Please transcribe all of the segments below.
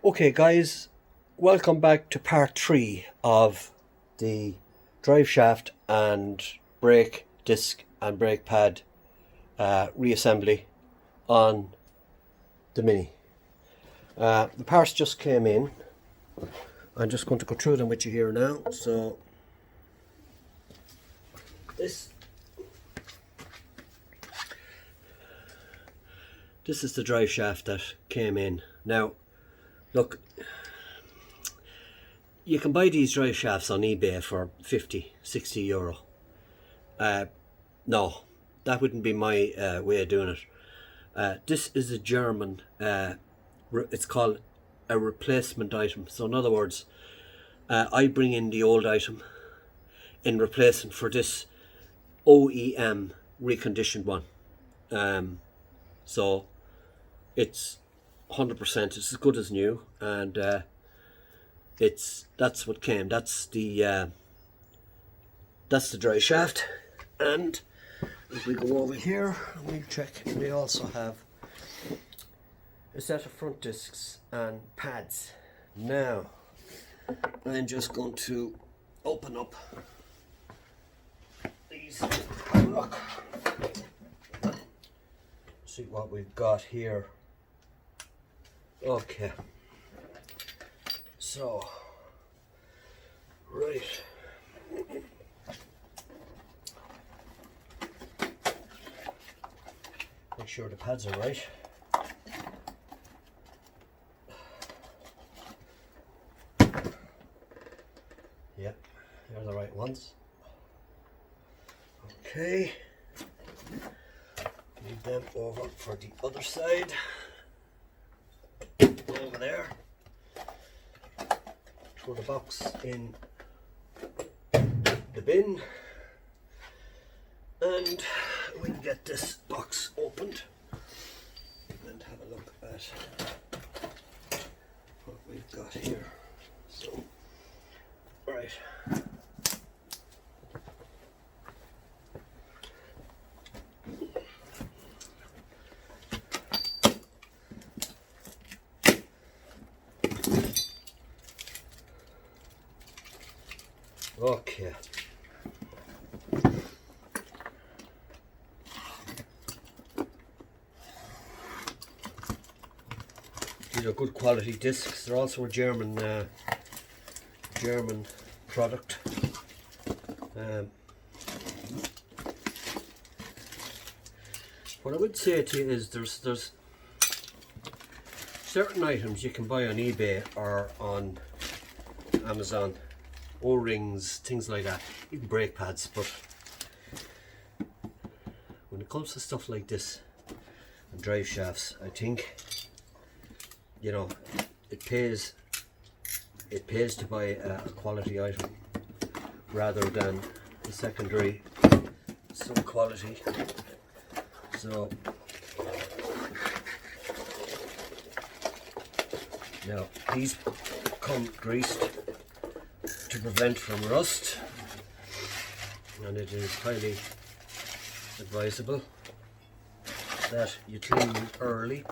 Okay guys, welcome back to part 3 of the drive shaft and brake disc and brake pad reassembly on the Mini. The parts just came in. I'm just going to go through them with you here now. So this is the drive shaft that came in. Now look, you can buy these drive shafts on eBay for 50-60 euro. No, that wouldn't be my way of doing it. This is a German, it's called a replacement item. So in other words, I bring in the old item in replacement for this OEM reconditioned one. So it's 100%, it's as good as new, and that's what came. That's the drive shaft. And if we go over here and we check, we also have a set of front discs and pads. Now I'm just going to open up these, look, see what we've got here. Okay, so right, make sure the pads are right. Yep, they're the right ones. Okay, leave them over for the other side. Over there. Throw the box in the bin, and we can get this box opened and have a look at what we've got here. So, right. Okay. These are good quality discs. They're also a German product. What I would say to you is there's certain items you can buy on eBay or on Amazon. O-rings, things like that, even brake pads, but when it comes to stuff like this and drive shafts, I think, you know, it pays to buy a quality item rather than the secondary some quality. So now these come greased to prevent from rust, and it is highly advisable that you clean them early.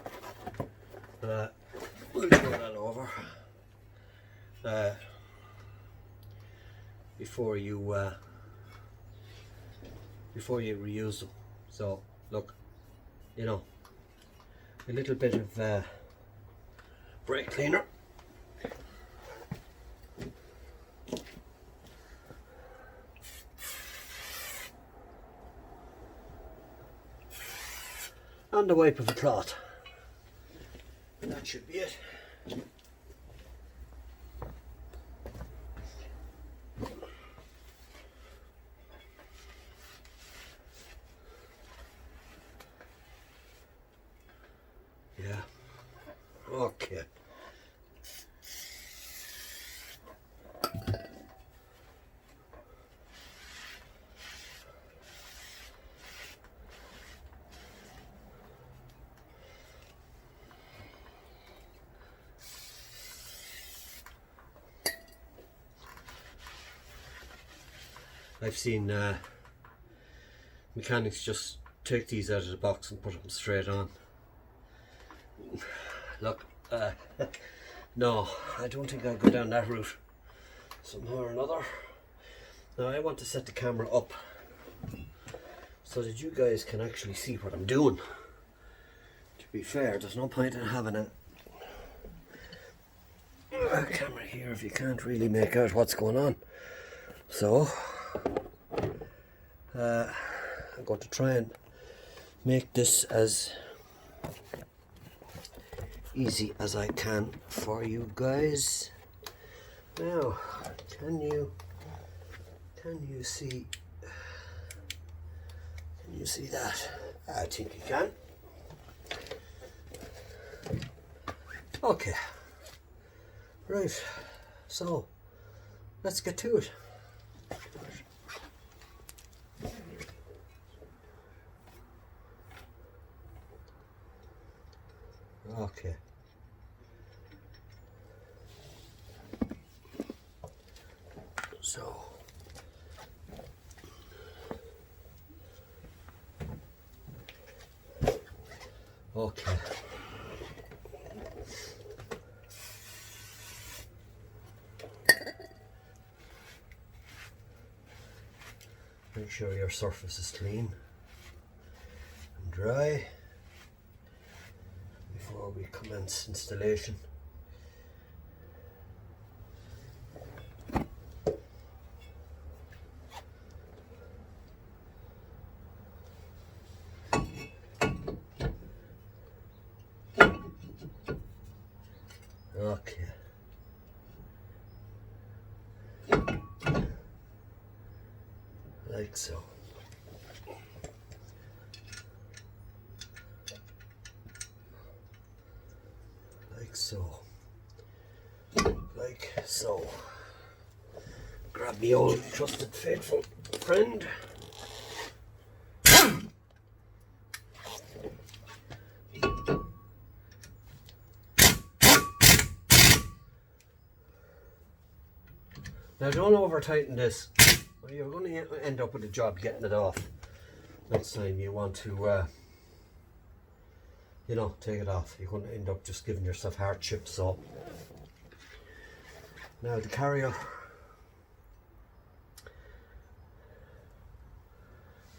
We'll throw that over before you reuse them. So look, you know, a little bit of brake cleaner. And a wipe of a cloth, and that should be it. Yeah, okay. I've seen mechanics just take these out of the box and put them straight on. Look, No, I don't think I'll go down that route somehow or another. Now I want to set the camera up so that you guys can actually see what I'm doing. To be fair, there's no point in having a camera here if you can't really make out what's going on. So I'm going to try and make this as easy as I can for you guys. Now, can you see that? I think you can. Okay. Right. So, let's get to it. Okay. So, okay. Make sure your surface is clean and dry before we commence installation. Okay. Like so. Like so. Like so. Grab me old trusted faithful friend. Now don't over tighten this, or you're going to end up with a job getting it off. Next time you want to, you know, take it off. You're going to end up just giving yourself hardship. So now the carrier,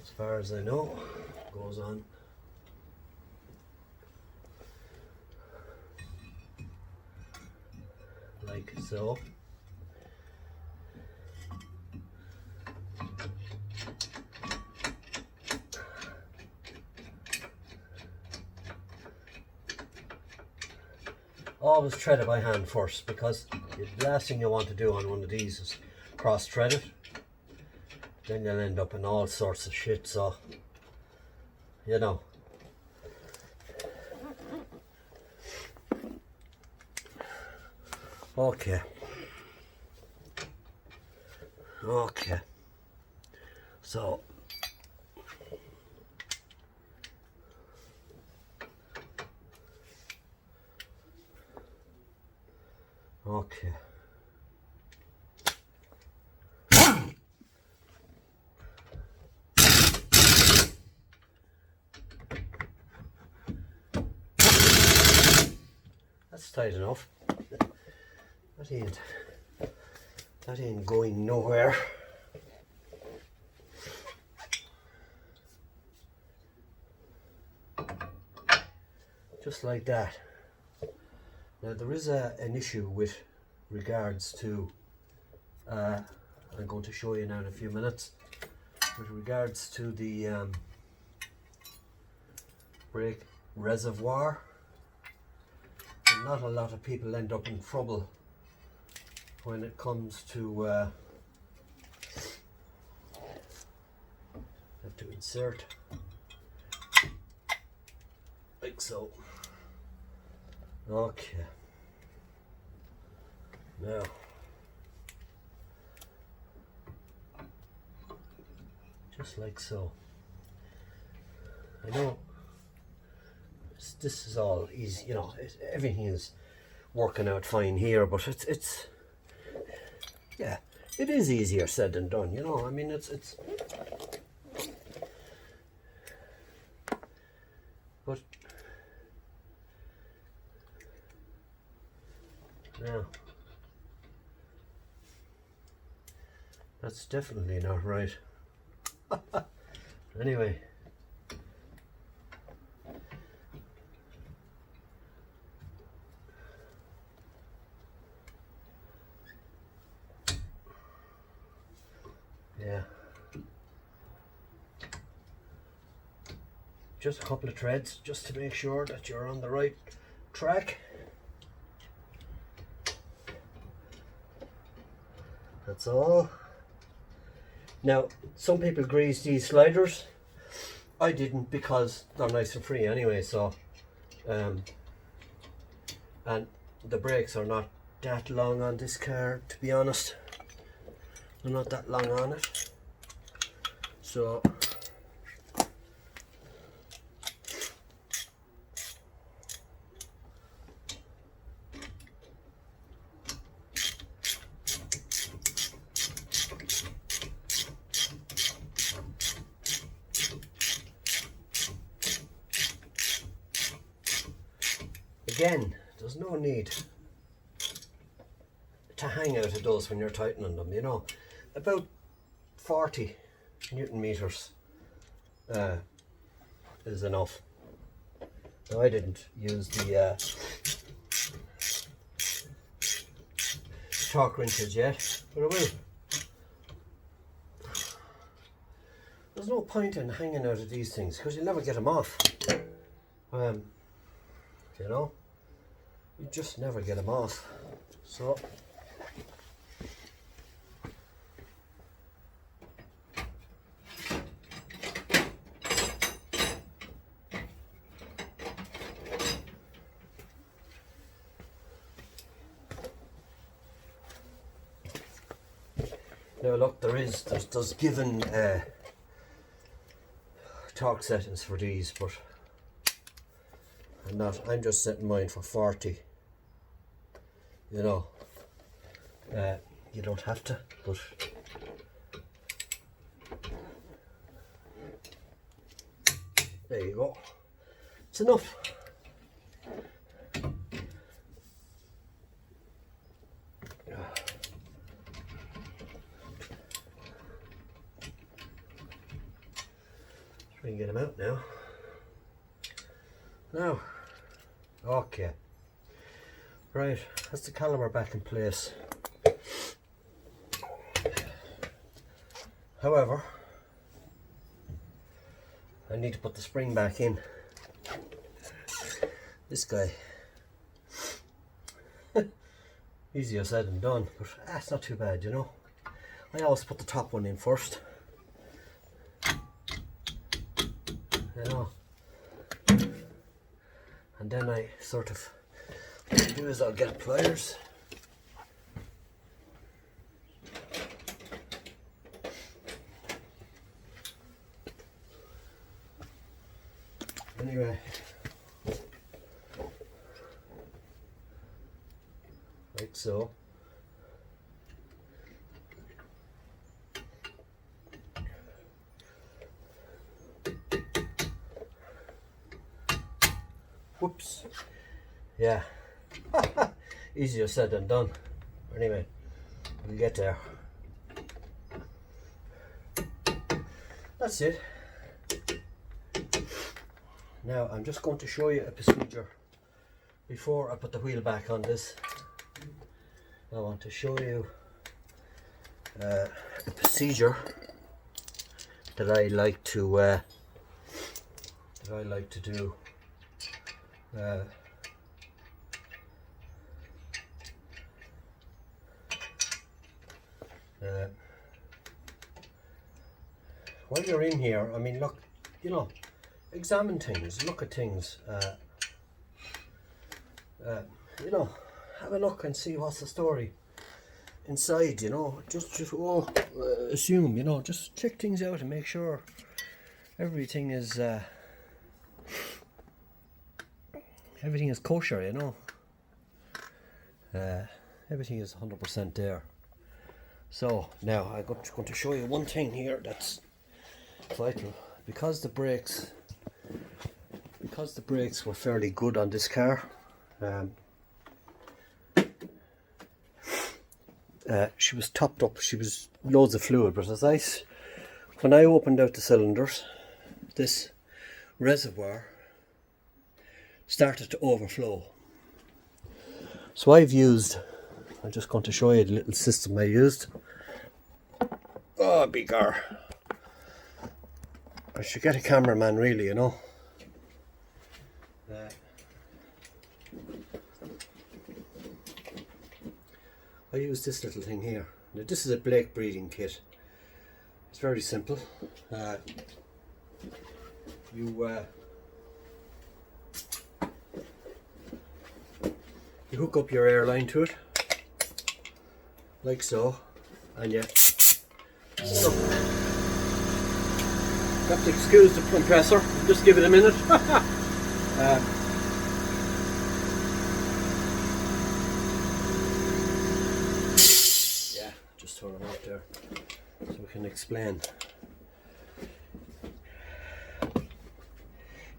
as far as I know, goes on like so. Always thread it by hand first, because the last thing you want to do on one of these is cross thread it. Then you'll end up in all sorts of shit, so you know. Okay. Okay. So okay. That's tight enough. That ain't going nowhere. Just like that. Now there is an issue with regards to, I'm going to show you now in a few minutes, with regards to the brake reservoir. And not a lot of people end up in trouble when it comes to have to insert like so. Okay. Now just like so. I know this is all easy, you know, everything is working out fine here, but it's yeah, it is easier said than done, you know. I mean, it's but Now, that's definitely not right. Anyway. Yeah. Just a couple of treads just to make sure that you're on the right track. That's all. Now, some people grease these sliders. I didn't because they're nice and free anyway, so and the brakes are not that long on this car, to be honest. They're not that long on it. So again, there's no need to hang out of those when you're tightening them, you know. About 40 Newton meters is enough. Now, I didn't use the torque wrenches yet, but I will. There's no point in hanging out of these things because you'll never get them off. You know, you just never get them off. So now look, there's given torque settings for these, but I'm just setting mine for 40. You know, you don't have to, but there you go. It's enough. We can get them out now. Now, okay, right, that's the caliper back in place. However, I need to put the spring back in. This guy, easier said than done, but it's not too bad, you know. I always put the top one in first. You know, and then I sort of, what I'll do is I'll get pliers. Anyway, like so. Whoops. Yeah. Easier said than done. Anyway, we'll get there. That's it. Now I'm just going to show you a procedure before I put the wheel back on this. I want to show you a procedure that I like to do. While you're in here, I mean, look, you know, examine things, look at things, you know, have a look and see what's the story inside, you know. Just assume, you know, just check things out and make sure everything is kosher, you know. Everything is 100% there. So now I'm going to show you one thing here that's vital. Because the brakes were fairly good on this car, she was topped up, she was loads of fluid, but when I opened out the cylinders, this reservoir started to overflow. So I'm just going to show you the little system I used. Oh, begar. I should get a cameraman really, you know. I use this little thing here. Now, this is a Blake breeding kit. It's very simple. You hook up your air line to it, like so, and you have to excuse the compressor, just give it a minute. Yeah, just turn it off there so we can explain.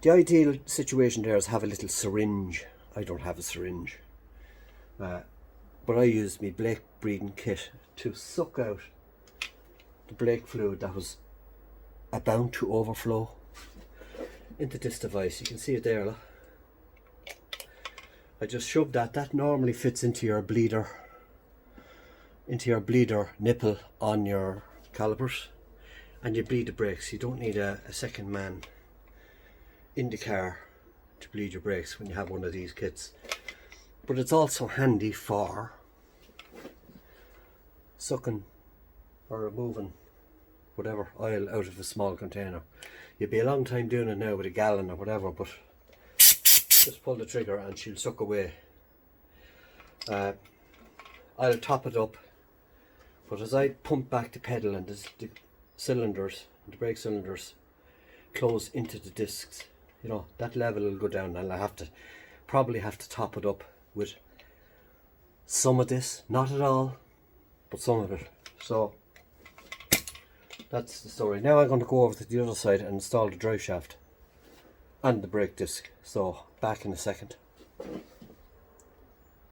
The ideal situation there is have a little syringe. I don't have a syringe, but I used my Blake breeding kit to suck out the Blake fluid that was about to overflow into this device. You can see it there, look. I just shoved that. That normally fits into your bleeder nipple on your calipers, and you bleed the brakes. You don't need a second man in the car to bleed your brakes when you have one of these kits. But it's also handy for sucking or removing whatever oil out of a small container. You'd be a long time doing it now with a gallon or whatever, but just pull the trigger and she'll suck away. I'll top it up, but as I pump back the pedal and the cylinders, the brake cylinders close into the discs, you know, that level will go down, and I probably have to top it up with some of this, not at all, but some of it. So that's the story. Now I'm going to go over to the other side and install the drive shaft and the brake disc. So back in a second.